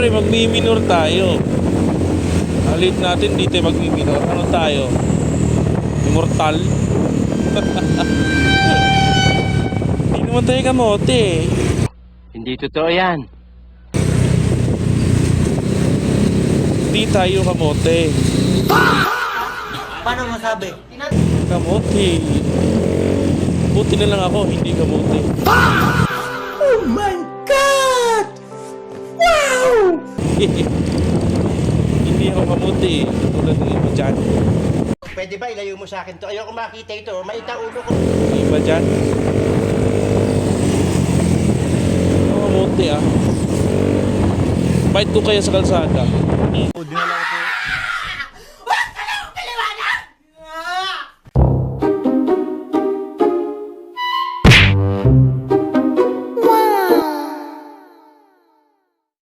Siyempre, magmi-minor tayo. Halit natin, di tayo magmi-minor. Ano tayo? Immortal? Hindi naman tayo kamote eh. Hindi totoo yan. Hindi tayo kamote. Paano masabi? Kamote. Buti na lang ako, hindi kamote. Oh my God! Wow! Hindi ako kamote eh. Tulad ng iba dyan. Pwede ba ilayo mo sa akin to? Ayoko makita ito. Maita ulo ko. Iba dyan. Ako kamote ah. Bite ko kaya sa kalsada. Dinala ko